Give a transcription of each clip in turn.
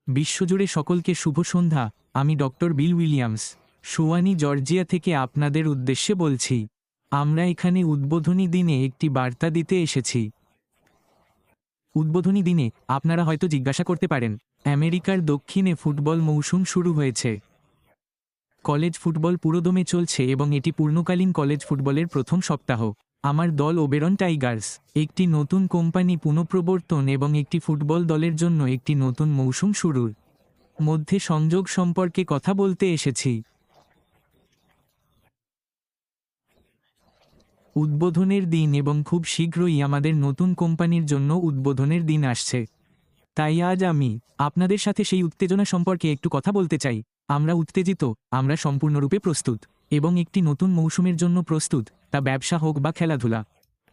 বিশ্বজুড়ে সকলকে শুভ সন্ধ্যা। আমি ডক্টর বিল উইলিয়ামস, সুয়ানি, জর্জিয়া থেকে আপনাদের উদ্দেশ্যে বলছি। আমরা এখানে উদ্বোধনী দিনে একটি বার্তা দিতে এসেছি। উদ্বোধনী দিনে আপনারা হয়তো জিজ্ঞাসা করতে পারেন, আমেরিকার দক্ষিণে ফুটবল মৌসুম শুরু হয়েছে। কলেজ ফুটবল পুরোদমে চলছে এবং এটি পূর্ণকালীন কলেজ ফুটবলের প্রথম সপ্তাহ। আমার দল ওবেরন টাইগার্স একটি নতুন কোম্পানি পুনঃপ্রবর্তন এবং একটি ফুটবল দলের জন্য একটি নতুন মৌসুম শুরুর মধ্যে সংযোগ সম্পর্কে কথা বলতে এসেছি। উদ্বোধনের দিন এবং খুব শীঘ্রই আমাদের নতুন কোম্পানির জন্য উদ্বোধনের দিন আসছে। তাই আজ আমি আপনাদের সাথে সেই উত্তেজনা সম্পর্কে একটু কথা বলতে চাই। আমরা উত্তেজিত, আমরা সম্পূর্ণরূপে প্রস্তুত এবং একটি নতুন মৌসুমের জন্য প্রস্তুত, তা ব্যবসা হোক বা খেলাধুলা।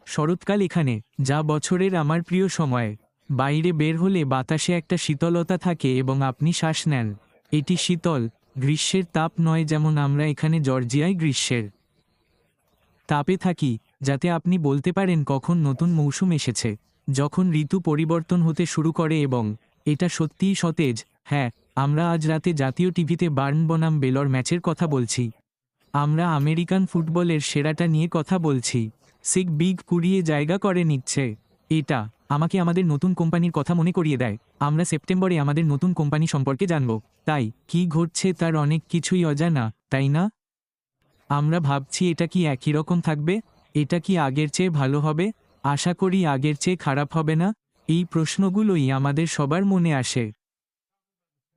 শরৎকাল এখানে, যা বছরের আমার প্রিয় সময়। বাইরে বের হলে বাতাসে একটা শীতলতা থাকে এবং আপনি শ্বাস নেন। এটি শীতল, গ্রীষ্মের তাপ নয় যেমন আমরা এখানে জর্জিয়ায় গ্রীষ্মের তাপে থাকি, যাতে আপনি বলতে পারেন কখন নতুন মৌসুম এসেছে, যখন ঋতু পরিবর্তন হতে শুরু করে এবং এটা সত্যিই সতেজ। হ্যাঁ, আমরা আজ রাতে জাতীয় টিভিতে বার্ন বনাম বেলর ম্যাচের কথা বলছি। আমরা আমেরিকান ফুটবলের সেরাটা নিয়ে কথা বলছি। সিক বিগ কুড়িয়ে জায়গা করে নিচ্ছে। এটা আমাকে আমাদের নতুন কোম্পানির কথা মনে করিয়ে দেয়। আমরা সেপ্টেম্বরে আমাদের নতুন কোম্পানি সম্পর্কে জানব, তাই কি ঘটছে তার অনেক কিছুই অজানা, তাই না? আমরা ভাবছি এটা কি একই রকম থাকবে, এটা কি আগের চেয়ে ভালো হবে, আশা করি আগের চেয়ে খারাপ হবে না। এই প্রশ্নগুলোই আমাদের সবার মনে আসে।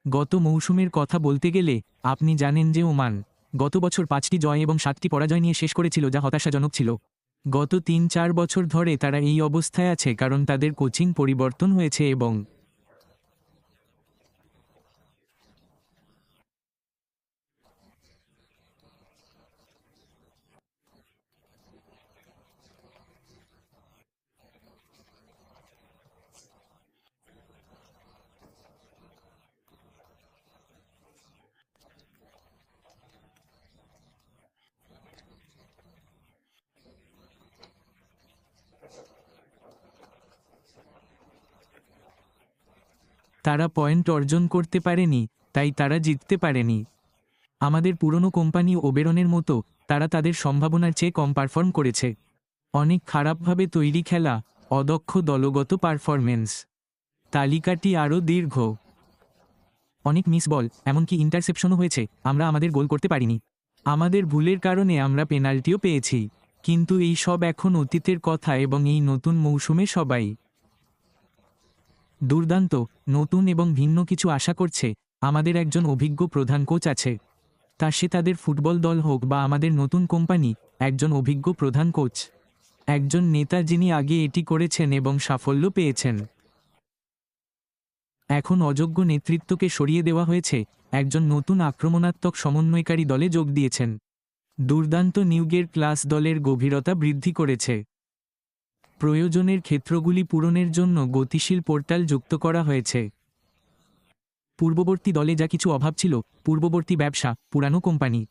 গত মৌসুমের কথা বলতে গেলে, আপনি জানেন যে ওমান গত বছর 5টি জয় এবং 7টি পরাজয় নিয়ে শেষ করেছিল, যা হতাশাজনক ছিল। গত 3-4 বছর ধরে তারা এই অবস্থায় আছে কারণ তাদের কোচিং পরিবর্তন হয়েছে এবং তারা পয়েন্ট অর্জন করতে পারেনি, তাই তারা জিততে পারেনি। আমাদের পুরনো কোম্পানি ওবেরনের মতো, তারা তাদের সম্ভাবনার চেয়ে কম পারফর্ম করেছে। অনেক খারাপভাবে তৈরি খেলা, অদক্ষ দলগত পারফরমেন্স। তালিকাটি আরও দীর্ঘ। অনেক মিস বল, এমনকি ইন্টারসেপশনও হয়েছে। আমরা আমাদের গোল করতে পারিনি। আমাদের ভুলের কারণে আমরা পেনাল্টিও পেয়েছি। কিন্তু এই সব এখন অতীতের কথা এবং এই নতুন মৌসুমে সবাই দুর্দান্ত, নতুন এবং ভিন্ন কিছু আশা করছে। আমাদের একজন অভিজ্ঞ প্রধান কোচ আছে। তা সে তাদের ফুটবল দল হোক বা আমাদের নতুন কোম্পানি, একজন অভিজ্ঞ প্রধান কোচ, একজন নেতা যিনি আগে এটি করেছেন এবং সাফল্য পেয়েছেন। এখন অযোগ্য নেতৃত্বকে সরিয়ে দেওয়া হয়েছে, একজন নতুন আক্রমণাত্মক সমন্বয়কারী দলে যোগ দিয়েছেন। দুর্দান্ত নিউগের ক্লাস দলের গভীরতা বৃদ্ধি করেছে। প্রয়োজনের ক্ষেত্রগুলি পূরণের জন্য গতিশীল পোর্টাল যুক্ত করা হয়েছে। পূর্ববর্তী দলে যা কিছু অভাব ছিল, পূর্ববর্তী ব্যবসা, পুরানো কোম্পানি,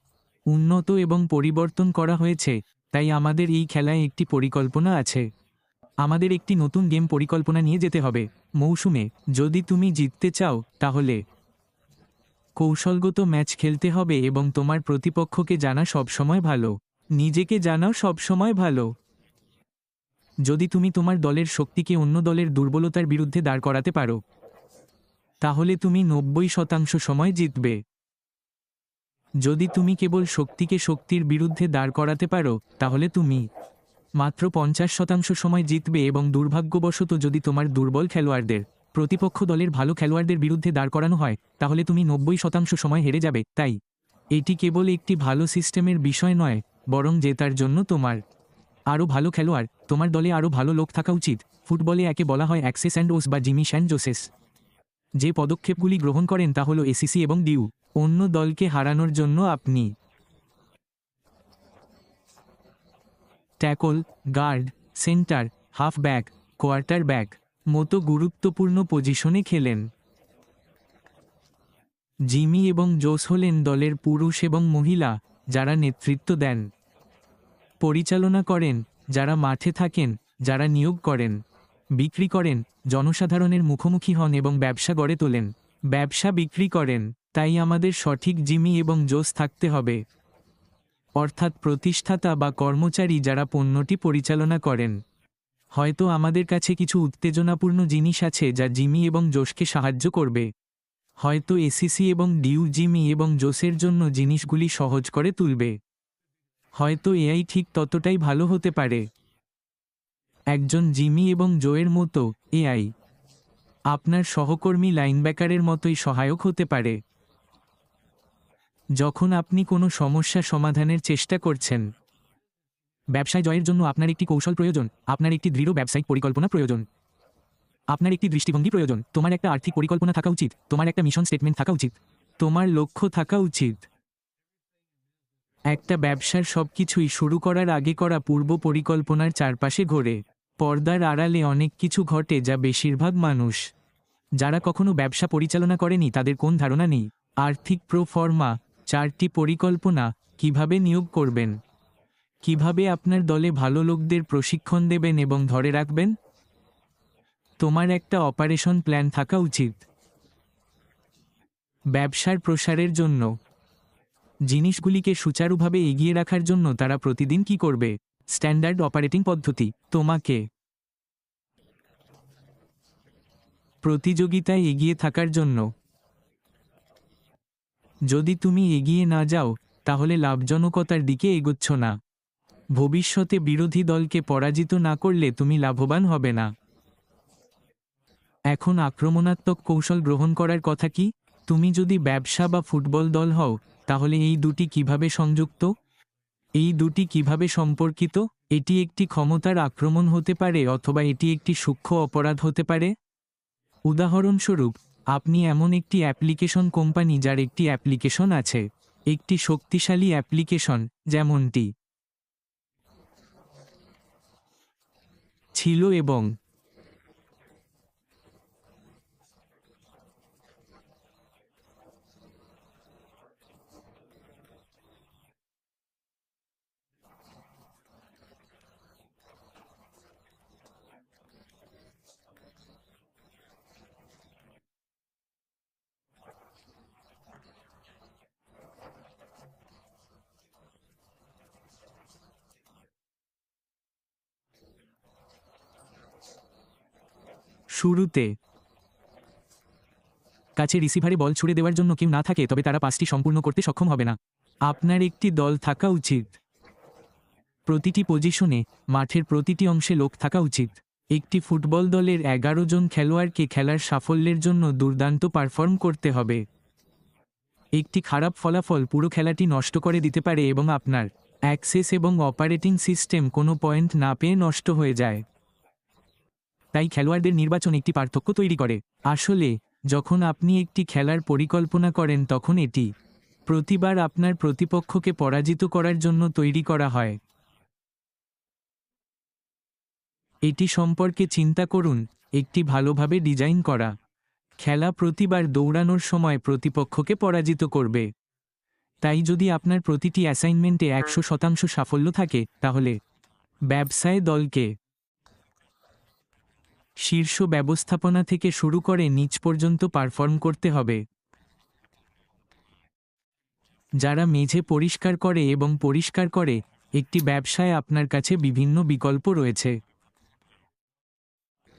উন্নত এবং পরিবর্তন করা হয়েছে। তাই আমাদের এই খেলায় একটি পরিকল্পনা আছে। আমাদের একটি নতুন গেম পরিকল্পনা নিয়ে যেতে হবে। মৌসুমে যদি তুমি জিততে চাও, তাহলে কৌশলগত ম্যাচ খেলতে হবে এবং তোমার প্রতিপক্ষকে জানা সবসময় ভালো। নিজেকে জানাও সবসময় ভালো। যদি তুমি তোমার দলের শক্তিকে অন্য দলের দুর্বলতার বিরুদ্ধে দাঁড় করাতে পারো, তাহলে তুমি 90% সময় জিতবে। যদি তুমি কেবল শক্তিকে শক্তির বিরুদ্ধে দাঁড় করাতে পারো, তাহলে তুমি মাত্র 50% সময় জিতবে এবং দুর্ভাগ্যবশত যদি তোমার দুর্বল খেলোয়াড়দের প্রতিপক্ষ দলের ভালো খেলোয়াড়দের বিরুদ্ধে দাঁড় করানো হয়, তাহলে তুমি 90% সময় হেরে যাবে। তাই এটি কেবল একটি ভালো সিস্টেমের বিষয় নয়, বরং জেতার জন্য তোমার আরও ভালো খেলোয়াড়, তোমার দলে আরও ভালো লোক থাকা উচিত। ফুটবলে একে বলা হয় অ্যাক্সেস অ্যান্ড ওস বা জিমি অ্যান্ড জোসেস। যে পদক্ষেপগুলি গ্রহণ করেন তা হল এসিসি এবং ডিউ। অন্য দলকে হারানোর জন্য আপনি tackle, guard, centre, halfback, quarterback মতো গুরুত্বপূর্ণ পজিশনে খেলেন। জিমি এবং জোস হলেন দলের পুরুষ এবং মহিলা, যারা নেতৃত্ব দেন, পরিচালনা করেন, যারা মাঠে থাকেন, যারা নিয়োগ করেন, বিক্রি করেন, জনসাধারণের মুখোমুখি হন এবং ব্যবসা গড়ে তোলেন। ব্যবসা বিক্রি করেন, তাই আমাদের সঠিক জিমি এবং জোস থাকতে হবে, অর্থাৎ প্রতিষ্ঠাতা বা কর্মচারী যারা পণ্যটি পরিচালনা করেন। হয়তো আমাদের কাছে কিছু উত্তেজনাপূর্ণ জিনিস আছে যা জিমি এবং জোসকে সাহায্য করবে। হয়তো এসিসি এবং ডিউ জিমি এবং জোসের জন্য জিনিসগুলি সহজ করে তুলবে। হয়তো এআই ঠিক ততটাই ভালো হতে পারে। একজন জিমি এবং জোয়ের মতো এআই আপনার সহকর্মী লাইনব্যাকারের মতোই সহায়ক হতে পারে। যখন আপনি কোনো সমস্যা সমাধানের চেষ্টা করছেন, ব্যবসায় জয়ের জন্য আপনার একটি কৌশল প্রয়োজন, আপনার একটি দৃঢ় ব্যবসায়িক পরিকল্পনা প্রয়োজন, আপনার একটি দৃষ্টিভঙ্গি প্রয়োজন, তোমার একটা আর্থিক পরিকল্পনা থাকা উচিত, তোমার একটা মিশন স্টেটমেন্ট থাকা উচিত, তোমার লক্ষ্য থাকা উচিত। একটা ব্যবসার সবকিছুই শুরু করার আগে করা পূর্ব পরিকল্পনার চারপাশে ঘোরে। পর্দার আড়ালে অনেক কিছু ঘটে যা বেশিরভাগ মানুষ যারা কখনো ব্যবসা পরিচালনা করেনি তাদের কোন ধারণা নেই। আর্থিক প্রো ফর্মা, 4টি পরিকল্পনা, কিভাবে নিয়োগ করবেন, কিভাবে আপনার দলে ভালো লোকদের প্রশিক্ষণ দেবেন এবং ধরে রাখবেন। তোমার একটা অপারেশন প্ল্যান থাকা উচিত। ব্যবসার প্রসারের জন্য জিনিসগুলিকে সুচারুভাবে এগিয়ে রাখার জন্য তারা প্রতিদিন কি করবে। স্ট্যান্ডার্ড অপারেটিং পদ্ধতি তোমাকে প্রতিযোগিতায় এগিয়ে থাকার জন্য। যদি তুমি এগিয়ে না যাও তাহলে লাভজনকতার দিকে এগোচ্ছ না। ভবিষ্যতে বিরোধী দলকে পরাজিত না করলে তুমি লাভবান হবে না। এখন আক্রমণাত্মক কৌশল গ্রহণ করার কথা কি? তুমি যদি ব্যবসা বা ফুটবল দল হও তাহলে এই দুটি কিভাবে সংযুক্ত? এই দুটি কিভাবে সম্পর্কিত? এটি একটি ক্ষমতার আক্রমণ হতে পারে অথবা এটি একটি সূক্ষ্ম অপরাধ হতে পারে। উদাহরণস্বরূপ, আপনি এমন একটি অ্যাপ্লিকেশন কোম্পানি যার একটি অ্যাপ্লিকেশন আছে, একটি শক্তিশালী অ্যাপ্লিকেশন যেমনটি ছিল এবং শুরুতে কাছে রিসিভারে বল ছুড়ে দেওয়ার জন্য কেউ না থাকে তবে তারা পাসটি সম্পূর্ণ করতে সক্ষম হবে না। আপনার একটি দল থাকা উচিত। প্রতিটি পজিশনে, মাঠের প্রতিটি অংশে লোক থাকা উচিত। একটি ফুটবল দলের 11 জন খেলোয়াড়কে খেলার সাফল্যের জন্য দুর্দান্ত পারফর্ম করতে হবে। একটি খারাপ ফলাফল পুরো খেলাটি নষ্ট করে দিতে পারে এবং আপনার অ্যাক্সেস এবং অপারেটিং সিস্টেম কোনো পয়েন্ট না পেয়ে নষ্ট হয়ে যায়। তাই খেলোয়াড়দের নির্বাচন একটি পার্থক্য তৈরি করে। আসলে যখন আপনি একটি খেলার পরিকল্পনা করেন তখন এটি প্রতিবার আপনার প্রতিপক্ষকে পরাজিত করার জন্য তৈরি করা হয়। এটি সম্পর্কে চিন্তা করুন, একটি ভালোভাবে ডিজাইন করা খেলা প্রতিবার দৌড়ানোর সময় প্রতিপক্ষকে পরাজিত করবে। তাই যদি আপনার প্রতিটি অ্যাসাইনমেন্টে 100% সাফল্য থাকে তাহলে ব্যবসায় দলকে শীর্ষ ব্যবস্থাপনা থেকে শুরু করে নিচ পর্যন্ত পারফর্ম করতে হবে। যারা মেঝে পরিষ্কার করে এবং পরিষ্কার করে, একটি ব্যবসায় আপনার কাছে বিভিন্ন বিকল্প রয়েছে।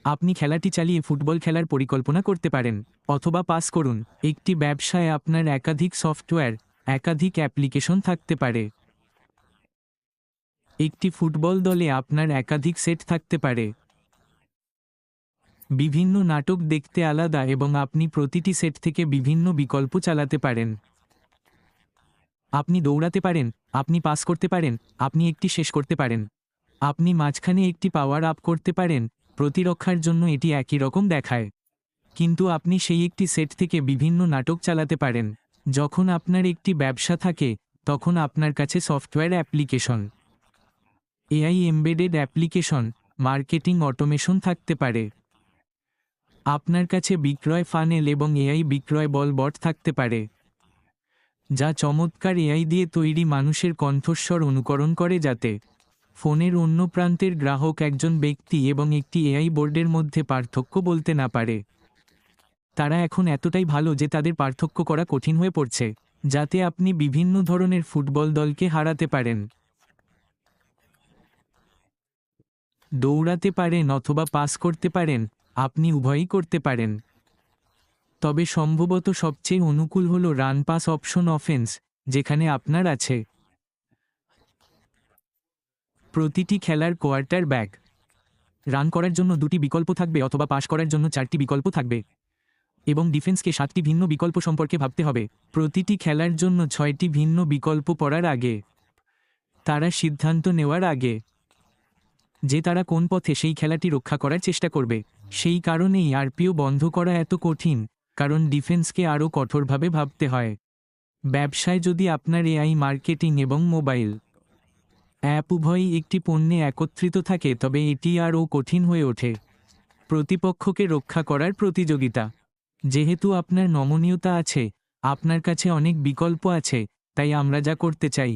আপনি খেলাটি চালিয়ে ফুটবল খেলার পরিকল্পনা করতে পারেন অথবা পাস করুন। একটি ব্যবসায় আপনার একাধিক সফটওয়্যার, একাধিক অ্যাপ্লিকেশন থাকতে পারে। একটি ফুটবল দলে আপনার একাধিক সেট থাকতে পারে। বিভিন্ন নাটক দেখতে আলাদা এবং আপনি প্রতিটি সেট থেকে বিভিন্ন বিকল্প চালাতে পারেন। আপনি দৌড়াতে পারেন, আপনি পাস করতে পারেন, আপনি একটি শেষ করতে পারেন, আপনি মাঝখানে একটি পাওয়ার আপ করতে পারেন। প্রতিরক্ষার জন্য এটি একই রকম দেখায়, কিন্তু আপনি সেই একটি সেট থেকে বিভিন্ন নাটক চালাতে পারেন। যখন আপনার একটি ব্যবসা থাকে তখন আপনার কাছে software application, AI embedded application, marketing automation থাকতে পারে। আপনার কাছে বিক্রয় ফানেল এবং এআই বিক্রয় বট থাকতে পারে, যা চমৎকার এআই দিয়ে তৈরি মানুষের কণ্ঠস্বর অনুকরণ করে যাতে ফোনের অন্য প্রান্তের গ্রাহক একজন ব্যক্তি এবং একটি এআই বোর্ডের মধ্যে পার্থক্য বলতে না পারে। তারা এখন এতটাই ভালো যে তাদের পার্থক্য করা কঠিন হয়ে পড়ছে, যাতে আপনি বিভিন্ন ধরনের ফুটবল দলকে হারাতে পারেন। দৌড়াতে পারেন অথবা পাস করতে পারেন, আপনি উভয়ই করতে পারেন। তবে সম্ভবত সবচেয়ে অনুকূল হল রান পাস অপশন অফেন্স, যেখানে আপনার আছে প্রতিটি খেলার কোয়ার্টার ব্যাক। রান করার জন্য 2টি বিকল্প থাকবে অথবা পাস করার জন্য 4টি বিকল্প থাকবে, এবং ডিফেন্সকে 7টি ভিন্ন বিকল্প সম্পর্কে ভাবতে হবে। প্রতিটি খেলার জন্য 6টি ভিন্ন বিকল্প পড়ার আগে তারা সিদ্ধান্ত নেওয়ার আগে যে তারা কোন পথে সেই খেলাটি রক্ষা করার চেষ্টা করবে। সেই কারণেই আরপিও বন্ধ করা এত কঠিন, কারণ ডিফেন্সকে আরও কঠোরভাবে ভাবতে হয়। ব্যবসায় যদি আপনার এআই মার্কেটিং এবং মোবাইল অ্যাপ উভয়ই একটি পণ্যে একত্রিত থাকে, তবে এটি আরও কঠিন হয়ে ওঠে। প্রতিপক্ষকে রক্ষা করার প্রতিযোগিতা। যেহেতু আপনার নমনীয়তা আছে, আপনার কাছে অনেক বিকল্প আছে, তাই আমরা যা করতে চাই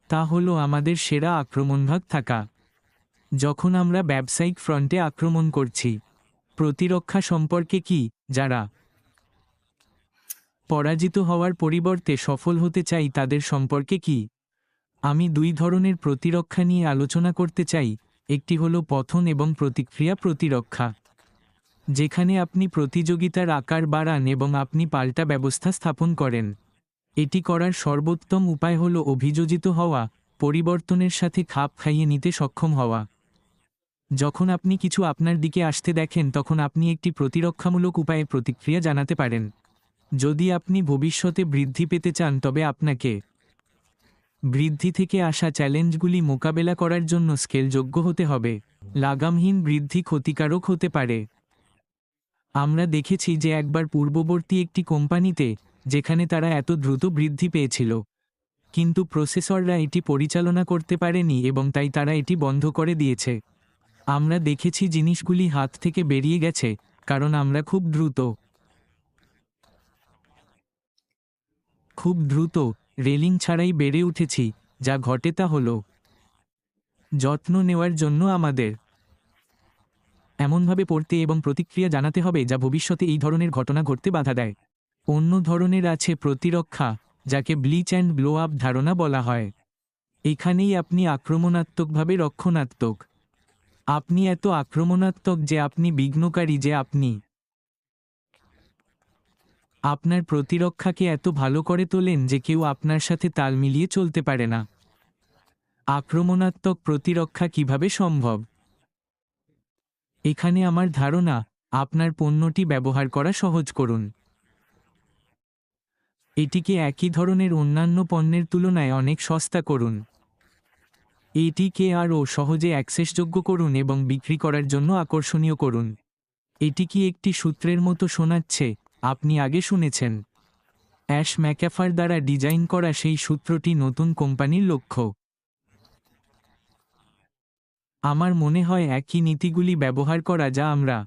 তা হলো আমাদের সেরা আক্রমণভাগ থাকা। যখন আমরা ব্যবসায়িক ফ্রন্টে আক্রমণ করছি, প্রতিরক্ষা সম্পর্কে কি? যারা পরাজিত হওয়ার পরিবর্তে সফল হতে চাই তাদের সম্পর্কে কি? আমি 2 ধরনের প্রতিরক্ষা নিয়ে আলোচনা করতে চাই। একটি হলো পতন এবং প্রতিক্রিয়া প্রতিরক্ষা, যেখানে আপনি প্রতিযোগিতার আকার বাড়ান এবং আপনি পাল্টা ব্যবস্থা স্থাপন করেন। এটি করার সর্বোত্তম উপায় হলো অভিযোজিত হওয়া, পরিবর্তনের সাথে খাপ খাইয়ে নিতে সক্ষম হওয়া। যখন আপনি কিছু আপনার দিকে আসতে দেখেন, তখন আপনি একটি প্রতিরক্ষামূলক উপায়ে প্রতিক্রিয়া জানাতে পারেন। যদি আপনি ভবিষ্যতে বৃদ্ধি পেতে চান, তবে আপনাকে বৃদ্ধি থেকে আসা চ্যালেঞ্জগুলি মোকাবেলা করার জন্য স্কেলযোগ্য হতে হবে। লাগামহীন বৃদ্ধি ক্ষতিকারক হতে পারে। আমরা দেখেছি যে একবার পূর্ববর্তী একটি কোম্পানিতে, যেখানে তারা এত দ্রুত বৃদ্ধি পেয়েছিল, কিন্তু প্রসেসররা এটি পরিচালনা করতে পারেনি এবং তাই তারা এটি বন্ধ করে দিয়েছে। আমরা দেখেছি জিনিসগুলি হাত থেকে বেরিয়ে গেছে, কারণ আমরা খুব দ্রুত রেলিং ছাড়াই বেড়ে উঠেছি। যা ঘটে তা হলো যত্ন নেওয়ার জন্য আমাদের এমনভাবে পড়তে এবং প্রতিক্রিয়া জানাতে হবে যা ভবিষ্যতে এই ধরনের ঘটনা ঘটতে বাধা দেয়। অন্য ধরনের আছে প্রতিরক্ষা, যাকে ব্লিচ অ্যান্ড ব্লো আপ ধারণা বলা হয়। এখানেই আপনি আক্রমণাত্মকভাবে রক্ষণাত্মক। আপনি এত আক্রমণাত্মক যে আপনি বিঘ্নকারী, যে আপনি আপনার প্রতিরক্ষাকে এত ভালো করে তোলেন যে কেউ আপনার সাথে তাল মিলিয়ে চলতে পারে না। আক্রমণাত্মক প্রতিরক্ষা কিভাবে সম্ভব? এখানে আমার ধারণা, আপনার পণ্যটি ব্যবহার করা সহজ করুন। এটিকে একই ধরনের অন্যান্য পণ্যের তুলনায় অনেক সস্তা করুন। এটিকে আরও সহজে অ্যাক্সেসযোগ্য করুন এবং বিক্রি করার জন্য আকর্ষণীয় করুন। এটি কি একটি সূত্রের মতো শোনাচ্ছে? আপনি আগে শুনেছেন। অ্যাশ ম্যাকাফার দ্বারা ডিজাইন করা সেই সূত্রটি নতুন কোম্পানির লক্ষ্য। আমার মনে হয় একই নীতিগুলি ব্যবহার করা, যা আমরা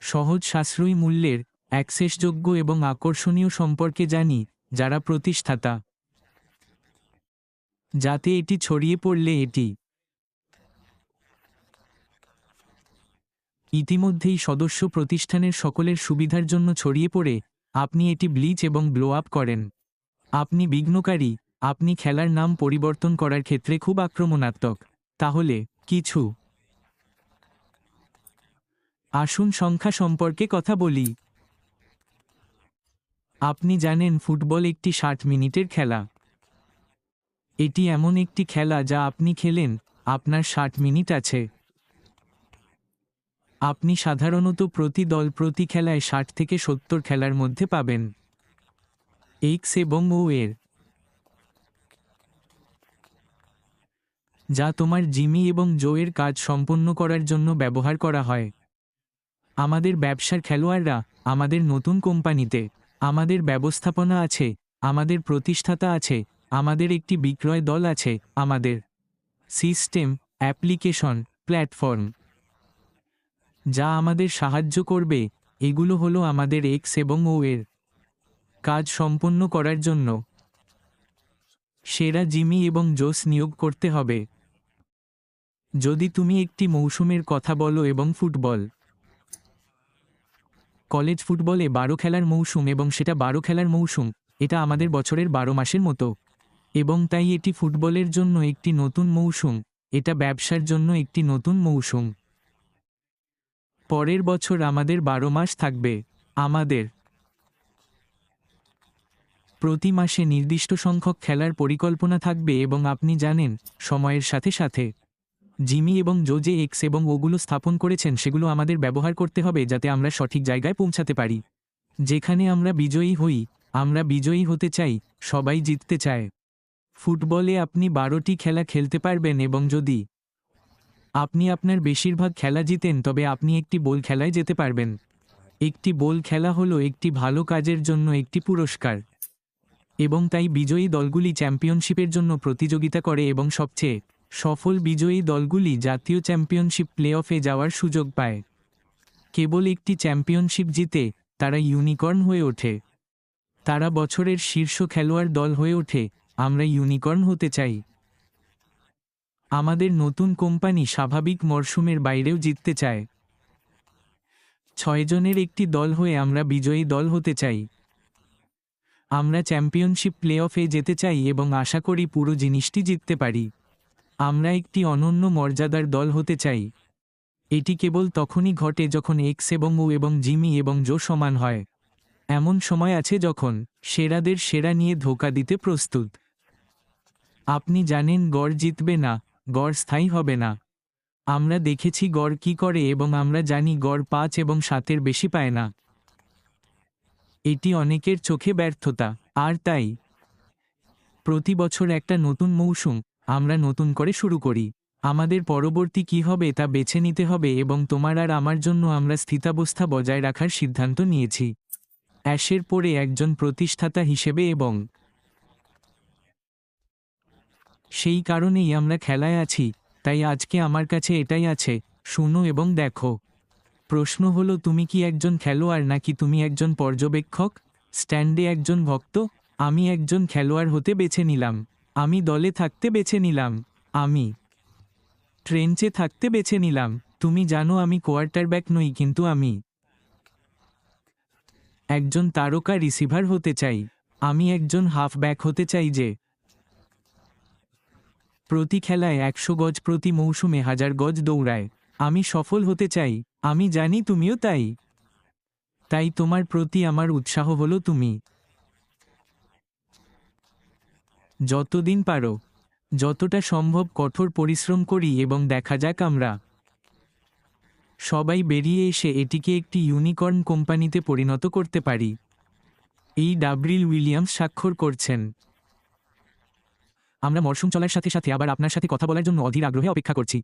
সহজ সাশ্রয়ী মূল্যের, অ্যাক্সেসযোগ্য এবং আকর্ষণীয় সম্পর্কে জানি, যারা প্রতিষ্ঠাতা, যাতে এটি ছড়িয়ে পড়লে এটি ইতিমধ্যেই সদস্য প্রতিষ্ঠানের সকলের সুবিধার জন্য ছড়িয়ে পড়ে, আপনি এটি ব্লিচ এবং ব্লো আপ করেন। আপনি বিঘ্নকারী, আপনি খেলার নাম পরিবর্তন করার ক্ষেত্রে খুব আক্রমণাত্মক। তাহলে কিছু আসুন সংখ্যা সম্পর্কে কথা বলি। আপনি জানেন ফুটবল একটি 60 মিনিটের খেলা। এটি এমন একটি খেলা যা আপনি খেলেন, আপনার 60 মিনিট আছে। আপনি সাধারণত প্রতি দল প্রতি খেলায় 60 থেকে 70 খেলার মধ্যে পাবেন। এক্স এবং ও এর, যা তোমার জিমি এবং জো এর কাজ সম্পন্ন করার জন্য ব্যবহার করা হয়। আমাদের ব্যবসার খেলোয়াড়রা, আমাদের নতুন কোম্পানিতে, আমাদের ব্যবস্থাপনা আছে, আমাদের প্রতিষ্ঠাতা আছে, আমাদের একটি বিক্রয় দল আছে, আমাদের সিস্টেম, অ্যাপ্লিকেশন, প্ল্যাটফর্ম, যা আমাদের সাহায্য করবে। এগুলো হলো আমাদের এক্স এবং ও এর কাজ সম্পন্ন করার জন্য সেরা জিমি এবং জোস নিয়োগ করতে হবে। যদি তুমি একটি মৌসুমের কথা বলো এবং ফুটবল কলেজ ফুটবলে 12 খেলার মৌসুম এবং সেটা 12 খেলার মৌসুম, এটা আমাদের বছরের 12 মাসের মতো। এবং তাই এটি ফুটবলের জন্য একটি নতুন মৌসুম, এটা ব্যবসার জন্য একটি নতুন মৌসুম। পরের বছর আমাদের 12 মাস থাকবে। আমাদের প্রতি মাসে নির্দিষ্ট সংখ্যক খেলার পরিকল্পনা থাকবে এবং আপনি জানেন, সময়ের সাথে সাথে জিমি এবং জো যে এক্স এবং ওগুলো স্থাপন করেছেন সেগুলো আমাদের ব্যবহার করতে হবে যাতে আমরা সঠিক জায়গায় পৌঁছাতে পারি, যেখানে আমরা বিজয়ী হই। আমরা বিজয়ী হতে চাই, সবাই জিততে চায়। ফুটবলে আপনি 12টি খেলা খেলতে পারবেন এবং যদি আপনি আপনার বেশিরভাগ খেলা জিতেন তবে আপনি একটি বোল খেলায় যেতে পারবেন। একটি বোল খেলা হলো একটি ভালো কাজের জন্য একটি পুরস্কার, এবং তাই বিজয়ী দলগুলি চ্যাম্পিয়নশিপের জন্য প্রতিযোগিতা করে এবং সবচেয়ে সফল বিজয়ী দলগুলি জাতীয় চ্যাম্পিয়নশিপ প্লে অফে যাওয়ার সুযোগ পায়। কেবল একটি চ্যাম্পিয়নশিপ জিতে তারা ইউনিকর্ন হয়ে ওঠে, তারা বছরের শীর্ষ খেলোয়াড় দল হয়ে ওঠে। আমরা ইউনিকর্ন হতে চাই। আমাদের নতুন কোম্পানি স্বাভাবিক মরশুমের বাইরেও জিততে চায়। 6 জনের একটি দল হয়ে আমরা বিজয়ী দল হতে চাই। আমরা চ্যাম্পিয়নশিপ প্লে অফে যেতে চাই এবং আশা করি পুরো জিনিসটি জিততে পারি। আমরা একটি অনন্য মর্যাদার দল হতে চাই। এটি কেবল তখনই ঘটে যখন এক্স এবং ও এবং জিমি এবং জো সমান হয়। এমন সময় আছে যখন সেরাদের সেরা নিয়ে ধোঁকা দিতে প্রস্তুত। আপনি জানেন গড় জিতবে না, গড় স্থায়ী হবে না। আমরা দেখেছি গড় কি করে এবং আমরা জানি গড় 5 এবং 7-এর বেশি পায় না। এটি অনেকের চোখে ব্যর্থতা। আর তাই প্রতি বছর একটা নতুন মৌসুম, আমরা নতুন করে শুরু করি। আমাদের পরবর্তী কি হবে তা বেছে নিতে হবে এবং তোমার আর আমার জন্য আমরা স্থিতাবস্থা বজায় রাখার সিদ্ধান্ত নিয়েছি, অ্যাশের পরে একজন প্রতিষ্ঠাতা হিসেবে, এবং সেই কারণেই আমরা খেলায় আছি। তাই আজকে আমার কাছে এটাই আছে, শুনো এবং দেখো। প্রশ্ন হলো, তুমি কি একজন খেলোয়াড় নাকি তুমি একজন পর্যবেক্ষক? স্ট্যান্ডে একজন ভক্ত? আমি একজন খেলোয়াড় হতে বেছে নিলাম। আমি দলে থাকতে বেছে নিলাম। আমি ট্রেঞ্চে থাকতে বেছে নিলাম। তুমি জানো আমি কোয়ার্টারব্যাক নই, কিন্তু আমি একজন তারকা রিসিভার হতে চাই। আমি একজন হাফব্যাক হতে চাই যে প্রতি খেলায় 100 গজ, প্রতি মৌসুমে 1000 গজ দৌড়ায়। আমি সফল হতে চাই। আমি জানি তুমিও তাই। তাই তোমার প্রতি আমার উৎসাহ হলো তুমি যতদিন পারো, যতটা সম্ভব কঠোর পরিশ্রম করি এবং দেখা যাক আমরা সবাই বেরিয়ে এসে এটিকে একটি ইউনিকর্ন কোম্পানিতে পরিণত করতে পারি। এই ডাবরিল উইলিয়ামস স্বাক্ষর করছেন। আমরা মরশুম চলার সাথে সাথে আবার আপনার সাথে কথা বলার জন্য অধীর আগ্রহে অপেক্ষা করছি।